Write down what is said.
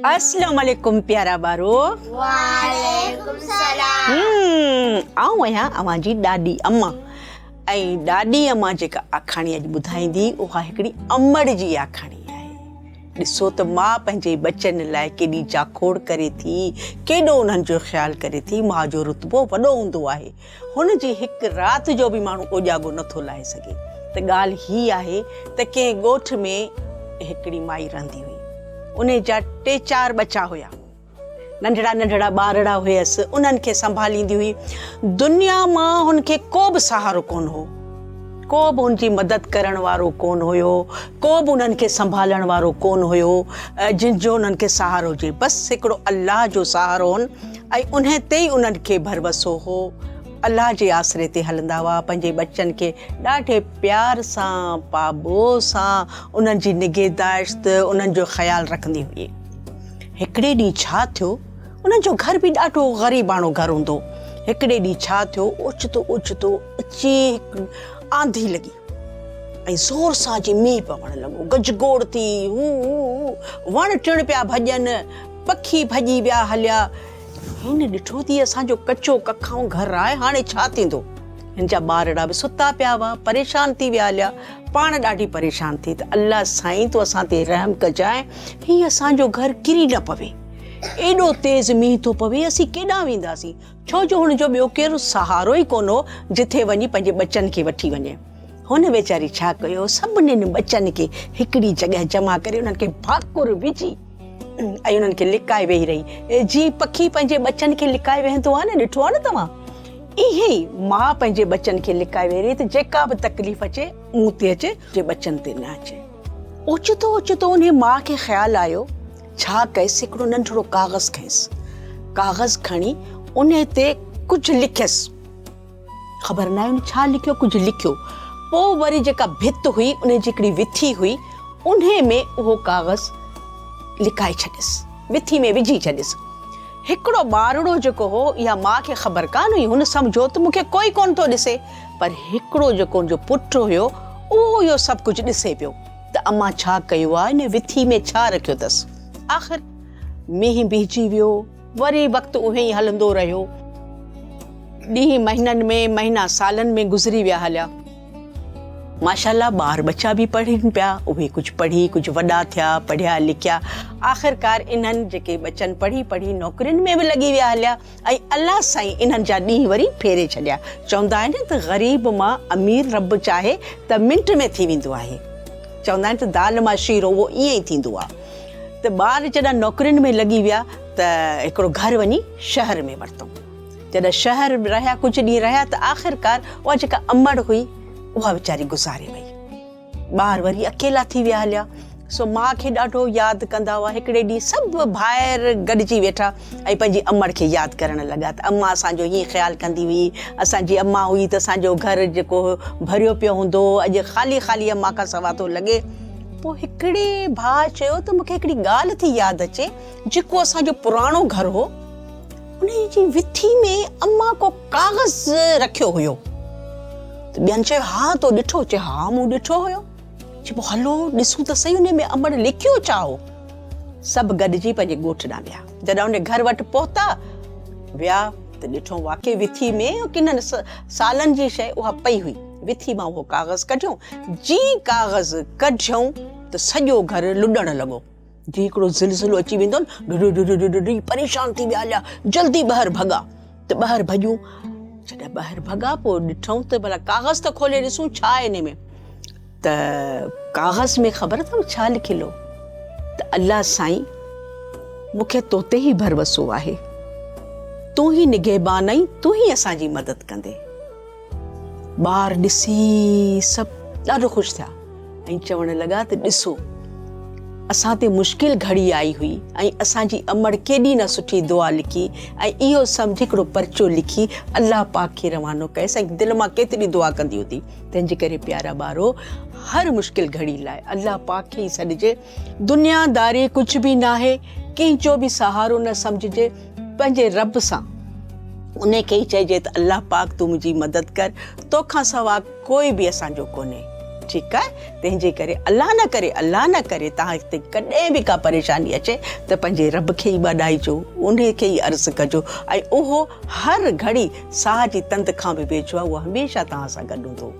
अस्सलाम वालेकुम प्यारा बारो। वालेकुम सलाम। आऊं आहियां अवां जी ॾाॾी अम्मा ऐं ॾाॾी अम्मा जेका आखाणी अॼु ॿुधाईंदी उहा हिकिड़ी अमड़ जी आखाणी आहे। ॾिसो त माउ पंहिंजे बचनि लाइ केॾी चाखोड़ करे थी, केॾो उन्हनि जो ख़्यालु करे थी। माउ जो रुतबो वॾो हूंदो आहे, हुन जी हिकु राति जो बि माण्हू ओॼागो नथो लाहे सघे। त ॻाल्हि हीअ आहे त कंहिं ॻोठ में हिकिड़ी माई रहंदी हुई। उन जा 3-4 बचा हुया, नंढड़ा नंढड़ा ॿारड़ा हुयसि, उन्हनि खे संभालींदी हुई। दुनिया मां हुनखे को बि सहारो कोन हो, को बि हुनजी मदद करण वारो कोन हुयो, को बि उन्हनि खे संभालण वारो कोन हुयो जिनजो उन्हनि खे सहारो हुजे। बसि हिकिड़ो अलाह जो सहारो हुन ऐं उन ते ई उन्हनि खे भरवसो हो। अलाह जे आसरे ते हलंदा हुआ, पंहिंजे बच्चनि खे ॾाढे प्यार सां पाबो सां उन्हनि जी निगहदाश्त उन्हनि जो ख़्यालु रखंदी हुई। हिकिड़े ॾींहुं छा थियो, उन्हनि जो घर बि ॾाढो ग़रीबाणो घर हूंदो। हिकिड़े ॾींहुं छा थियो, ओचितो ओचितो अची आंधी लॻी ऐं ज़ोर सां जी मींहुं पवणु लॻो, गजगोड़ थी, वण टिण पिया भॼनि, पखी भॼी विया हलिया। हिन ॾिठो थी असांजो कचो कखाऊं घर आहे, हाणे छा थींदो। हिन जा ॿारड़ा बि सुता पिया हुआ, परेशान थी विया हलिया। पाण ॾाढी परेशान थी त अल्लाह साईं तूं असां ते रहम कजांइ, हीअ असांजो घर किरी न पवे। एॾो तेज़ मींहुं थो पवे, असीं केॾां वेंदासीं, छो जो हुनजो ॿियो केरु सहारो ई कोन हो जिथे वञी पंहिंजे बच्चनि खे वठी वञे। हुन वीचारी छा कयो, सभिनीनि बच्चनि खे हिकिड़ी जॻह जमा करे उन्हनि खे भाकुर विझी ऐं उन्हनि खे लिकाए वेही रही। जीअं पखी पंहिंजे बच्चनि खे लिकाए वेहंदो आहे न, ॾिठो आहे न तव्हां, ईअं ई माउ पंहिंजे बच्चनि खे लिकाए वेही रही त जेका बि तकलीफ़ अचे मूं ते अचे, जे बच्चनि ते न अचे। ओचितो ओचितो उन माउ खे ख़्यालु आयो, छा कयसि, हिकिड़ो नंढड़ो काग़ज़ खयसि, काग़ज़ खणी उन ते कुझु लिखियसि। ख़बर न आहे उन छा लिखियो, कुझु लिखियो। पोइ वरी जेका भित हुई उन जी हिकिड़ी विथी हुई, उन में उहो काग़ज़ लिकाए छॾियसि, विथी में विझी छॾियसि। हिकिड़ो ॿारड़ो जेको हो, इहा माउ खे ख़बर कान हुई, हुन सम्झो त मूंखे कोई कोन थो ॾिसे, पर हिकिड़ो जेको हुनजो पुटु हुयो उहो इहो सभु कुझु ॾिसे पियो त अम्मा छा कयो आहे, इन विथी में छा रखियो अथसि। आख़िर मींहुं बीहजी वियो, वरी वक़्तु उहे ई हलंदो रहियो। ॾींहं महीननि में, महीना सालनि में गुज़री विया हलिया। माशाल्लाह ॿार बच्चा बि पढ़नि पिया, उहे कुझु पढ़ी, कुझु वॾा थिया, पढ़िया लिखिया। आख़िरकार इन्हनि जेके बच्चनि पढ़ी पढ़ी नौकरियुनि में बि लॻी विया हलिया ऐं अल्लाह साईं इन्हनि जा ॾींहं वरी फेरे छॾिया। चवंदा आहिनि त ग़रीब मां अमीर रब चाहे त मिंट में थी वेंदो आहे। चवंदा आहिनि त दाल मां शीरो, उहो ईअं ई थींदो आहे। त ॿार जॾहिं नौकरियुनि में लॻी विया त हिकिड़ो घर वञी शहर में वरितऊं। जॾहिं शहर रहिया, कुझु ॾींहं रहिया त आख़िरकार उहा जेका अमड़ हुई उहा वीचारी गुज़ारे वई। ॿार वरी अकेला थी विया हलिया। सो माउ खे ॾाढो यादि कंदा हुआ। हिकिड़े ॾींहुं सभु भाइर गॾिजी वेठा ऐं पंहिंजी अमड़ खे यादि करणु लॻा त अम्मा असांजो हीअं ख़्यालु कंदी हुई, असांजी अम्मा हुई त असांजो घर जेको भरियो पियो हूंदो, अॼु ख़ाली ख़ाली अम्मा खां सवा थो लॻे। पोइ हिकिड़े भाउ चयो त मूंखे हिकिड़ी ॻाल्हि थी यादि अचे, जेको असांजो पुराणो घर हो उन जी विथी में अम्मा को काग़ज़ रखियो हुयो। ॿियनि चयो हा तो ॾिठो, चए हा मूं ॾिठो हुयो। चइबो हलो ॾिसूं त सही उन में अमड़ लिखियो छा हो। सभु गॾिजी पंहिंजे ॻोठ ॾांहुं विया। जॾहिं उन घर वटि पहुता विया त ॾिठो वाकई विथी में किननि सालनि जी शइ उहा पई हुई। विथी मां उहो काग़ज़ कढियो, जीअं काग़ज़ कढियऊं त सॼो घर लुॾणु लॻो। जीअं हिकिड़ो ज़िलज़िलो अची वेंदो न, परेशान थी विया हलिया, जल्दी ॿाहिरि भॻा। त ॿाहिरि भॼूं, जॾहिं ॿाहिरि भॻा पोइ ॾिठऊं त भला काग़ज़ त खोले ॾिसूं छा आहे इन में। त काग़ज़ में ख़बर अथव छा लिखियलु हो त अल्लाह साईं मूंखे तो ते ई भरवसो आहे, तूं ई निगहबान आहीं, तूं ई असांजी मदद कंदे। ॿार ॾिसी सभु ॾाढो ख़ुशि थिया ऐं चवणु लॻा त ॾिसो असां ते मुश्किल घड़ी आई हुई ऐं असांजी अमड़ केॾी न सुठी दुआ लिखी ऐं इहो सम्झ हिकिड़ो परचो लिखी अल्लाह पाक खे रवानो कयसि ऐं दिलि मां केतिरी दुआ कंदी हुई। तंहिंजे करे प्यारा ॿारो, हर मुश्किल घड़ी लाइ अल्लाह पाक खे ई सॾिजे। दुनियादारी कुझु बि न आहे, कंहिंजो बि सहारो न सम्झिजे, पंहिंजे रब सां उन खे ई चइजे त अल्लाह पाक तूं मुंहिंजी मदद कर, तोखां सवाइ कोई बि असांजो कोन्हे। ठीकु आहे तंहिंजे करे अलाह न करे तव्हां ते कॾहिं बि का परेशानी अचे त पंहिंजे रब खे ई ॿाॾाइजो उन खे ई अर्ज़ु कजो ऐं उहो हर घड़ी साह जी तंद खां बि वेझो आहे उहो हमेशह तव्हां सां गॾु हूंदो